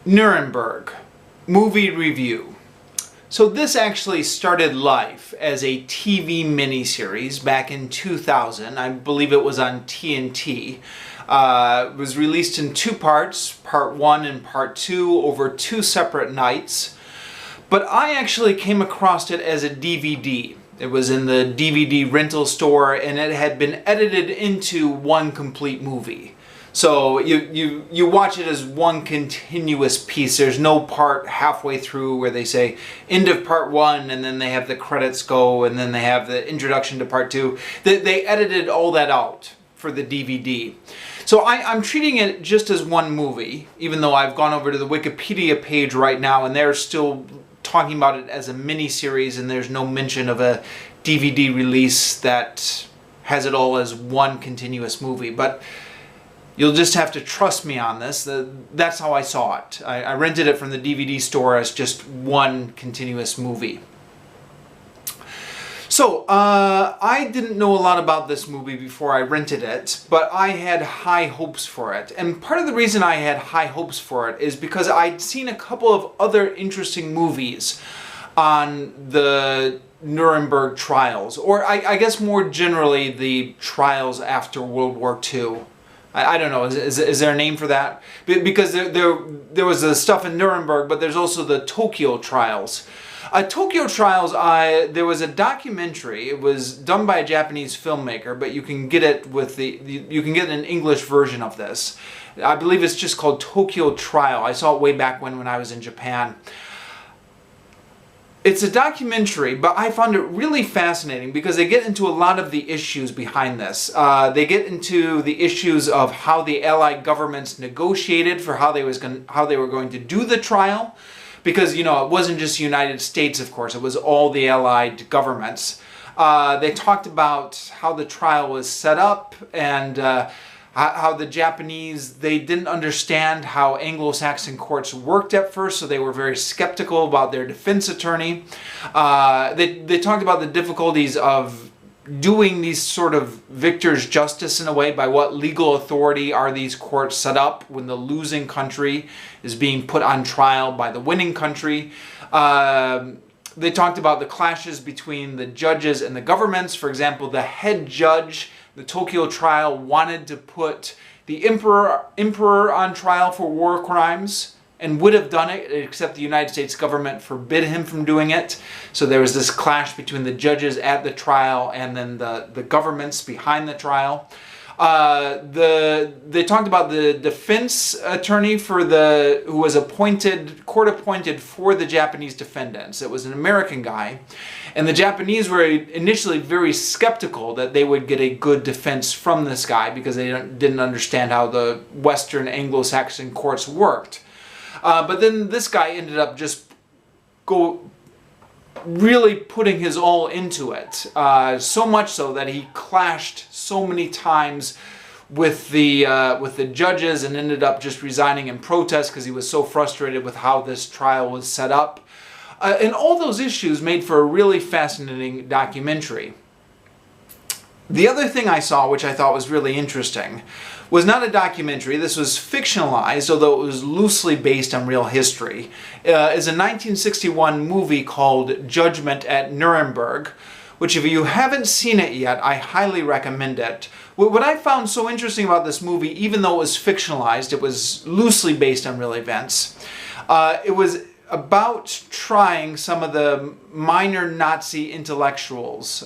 Nuremburg movie review. So this actually started life as a TV miniseries back in 2000. I believe it was on TNT. It was released in two parts, part 1 and part 2, over 2 separate nights. But I actually came across it as a DVD. It was in the DVD rental store and it had been edited into one complete movie. So you watch it as one continuous piece. There's no part halfway through where they say end of part 1 and then they have the credits go and then they have the introduction to part 2. They edited all that out for the DVD. So I'm treating it just as one movie, even though I've gone over to the Wikipedia page right now and they're still talking about it as a mini-series and there's no mention of a DVD release that has it all as one continuous movie. But you'll just have to trust me on this. That's how I saw it. I rented it from the DVD store as just one continuous movie. So, I didn't know a lot about this movie before I rented it, but I had high hopes for it. And part of the reason I had high hopes for it is because I'd seen a couple of other interesting movies on the Nuremberg trials, or I guess more generally the trials after World War II. I don't know, is there a name for that? Because there was the stuff in Nuremberg, but there's also the Tokyo trials. Tokyo trials, there was a documentary. It was done by a Japanese filmmaker, but you can get it with you can get an English version of this. I believe it's just called Tokyo Trial. I saw it way back when I was in Japan. It's a documentary, but I found it really fascinating because they get into a lot of the issues behind this. They get into the issues of how the Allied governments negotiated for how they were going to do the trial. Because, you know, it wasn't just the United States, of course, it was all the Allied governments. They talked about how the trial was set up and how the Japanese, they didn't understand how Anglo-Saxon courts worked at first, so they were very skeptical about their defense attorney. They talked about the difficulties of doing these sort of victor's justice in a way. By what legal authority are these courts set up when the losing country is being put on trial by the winning country? They talked about the clashes between the judges and the governments. For example, the head judge, the Tokyo trial, wanted to put the emperor on trial for war crimes and would have done it, except the United States government forbid him from doing it. So there was this clash between the judges at the trial and then the governments behind the trial. They talked about the defense attorney who was court appointed for the Japanese defendants. It was an American guy. And the Japanese were initially very skeptical that they would get a good defense from this guy because they didn't understand how the Western Anglo-Saxon courts worked. But then this guy ended up just really putting his all into it. So much so that he clashed so many times with the judges and ended up just resigning in protest because he was so frustrated with how this trial was set up. And all those issues made for a really fascinating documentary. The other thing I saw, which I thought was really interesting, was not a documentary. This was fictionalized, although it was loosely based on real history. Is a 1961 movie called Judgment at Nuremberg, which if you haven't seen it yet, I highly recommend it. What I found so interesting about this movie, even though it was fictionalized, it was loosely based on real events, it was about trying some of the minor Nazi intellectuals.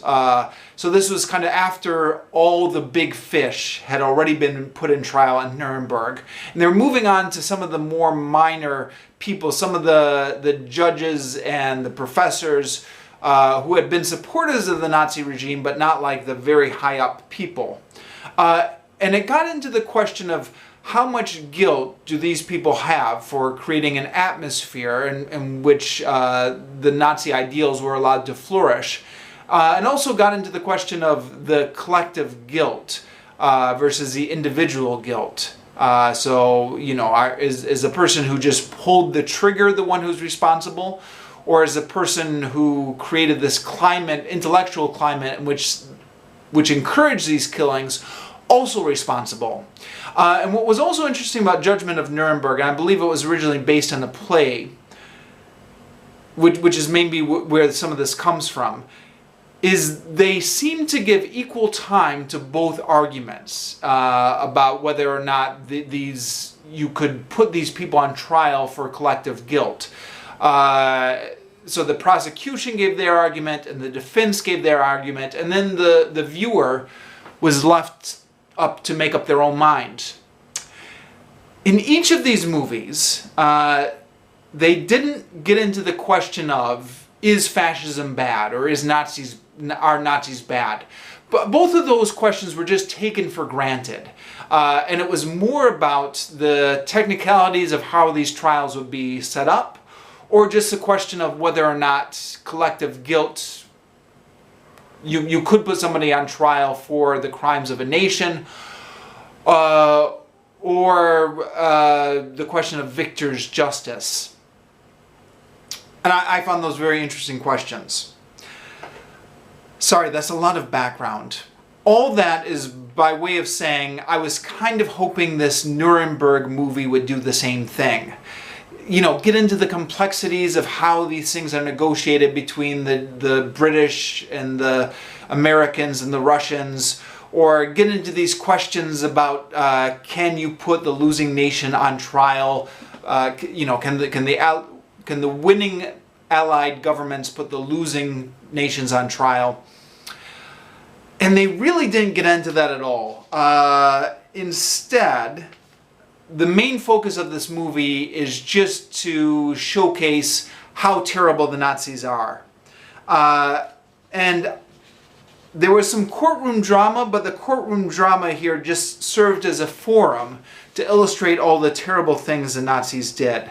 So this was kind of after all the big fish had already been put in trial in Nuremberg. And they're moving on to some of the more minor people, some of the judges and the professors who had been supporters of the Nazi regime, but not like the very high up people. And it got into the question of how much guilt do these people have for creating an atmosphere in which the Nazi ideals were allowed to flourish? And also got into the question of the collective guilt versus the individual guilt. So, you know, is the person who just pulled the trigger the one who's responsible? Or is the person who created this climate, intellectual climate, in which encouraged these killings, also responsible. And what was also interesting about Judgment of Nuremberg, and I believe it was originally based on a play, which is maybe where some of this comes from, is they seem to give equal time to both arguments about whether or not you could put these people on trial for collective guilt. So the prosecution gave their argument and the defense gave their argument, and then the viewer was left up to make up their own mind. In each of these movies, they didn't get into the question of, is fascism bad, or are Nazis bad? But both of those questions were just taken for granted. And it was more about the technicalities of how these trials would be set up, or just a question of whether or not collective guilt, you could put somebody on trial for the crimes of a nation, or the question of victor's justice. And I found those very interesting questions. Sorry, that's a lot of background. All that is by way of saying I was kind of hoping this Nuremberg movie would do the same thing. You know, get into the complexities of how these things are negotiated between the British and the Americans and the Russians, or get into these questions about can you put the losing nation on trial? You know, can the winning allied governments put the losing nations on trial? And they really didn't get into that at all. Instead, the main focus of this movie is just to showcase how terrible the Nazis are. And there was some courtroom drama, but the courtroom drama here just served as a forum to illustrate all the terrible things the Nazis did.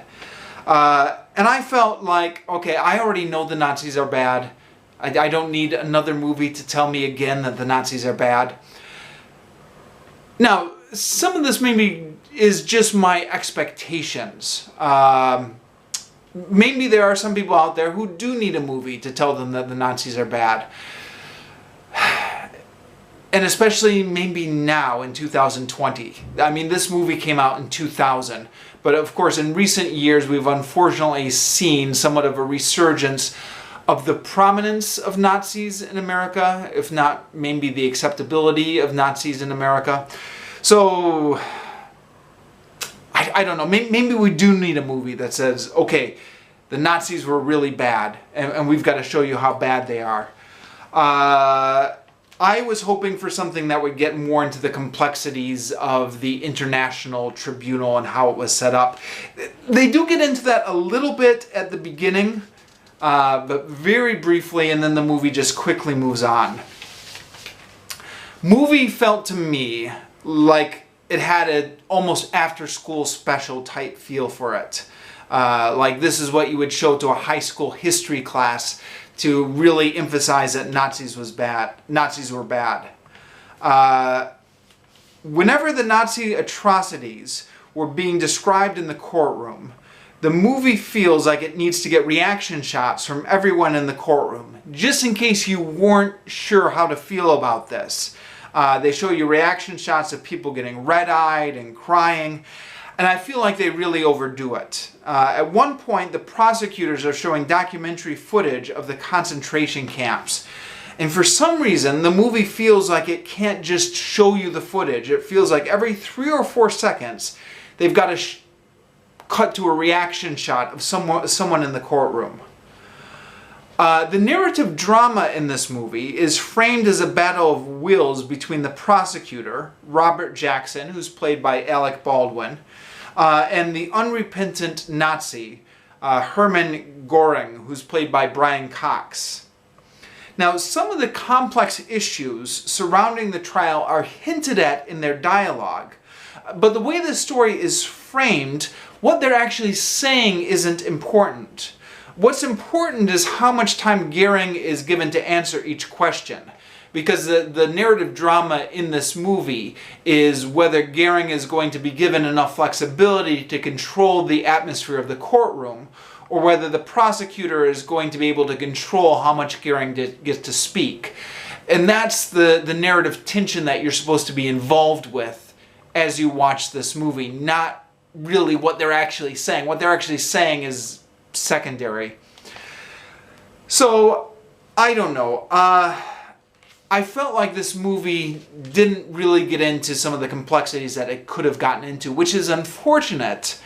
And I felt like, okay, I already know the Nazis are bad. I don't need another movie to tell me again that the Nazis are bad. Now, some of this maybe is just my expectations. Maybe there are some people out there who do need a movie to tell them that the Nazis are bad. And especially maybe now in 2020. I mean, this movie came out in 2000. But of course, in recent years, we've unfortunately seen somewhat of a resurgence of the prominence of Nazis in America, if not maybe the acceptability of Nazis in America. So, I don't know, maybe we do need a movie that says, okay, the Nazis were really bad, and we've got to show you how bad they are. I was hoping for something that would get more into the complexities of the international tribunal and how it was set up. They do get into that a little bit at the beginning, but very briefly, and then the movie just quickly moves on. Movie felt to me like it had an almost after-school special type feel for it. Like this is what you would show to a high school history class to really emphasize that Nazis were bad. Whenever the Nazi atrocities were being described in the courtroom, the movie feels like it needs to get reaction shots from everyone in the courtroom, just in case you weren't sure how to feel about this. They show you reaction shots of people getting red-eyed and crying, and I feel like they really overdo it. At one point, the prosecutors are showing documentary footage of the concentration camps. And for some reason, the movie feels like it can't just show you the footage. It feels like every 3 or 4 seconds, they've got to cut to a reaction shot of someone in the courtroom. The narrative drama in this movie is framed as a battle of wills between the prosecutor, Robert Jackson, who's played by Alec Baldwin, and the unrepentant Nazi, Hermann Göring, who's played by Brian Cox. Now, some of the complex issues surrounding the trial are hinted at in their dialogue, but the way the story is framed, what they're actually saying isn't important. What's important is how much time Göring is given to answer each question. Because the narrative drama in this movie is whether Göring is going to be given enough flexibility to control the atmosphere of the courtroom, or whether the prosecutor is going to be able to control how much Göring gets to speak. And that's the narrative tension that you're supposed to be involved with as you watch this movie, not really what they're actually saying. What they're actually saying is secondary. So, I don't know. I felt like this movie didn't really get into some of the complexities that it could have gotten into, which is unfortunate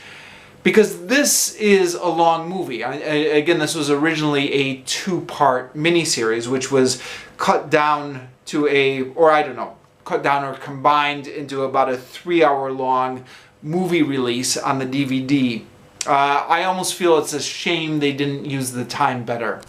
because this is a long movie. Again, this was originally a 2-part miniseries, which was cut down to cut down or combined into about a 3-hour long movie release on the DVD. I almost feel it's a shame they didn't use the time better.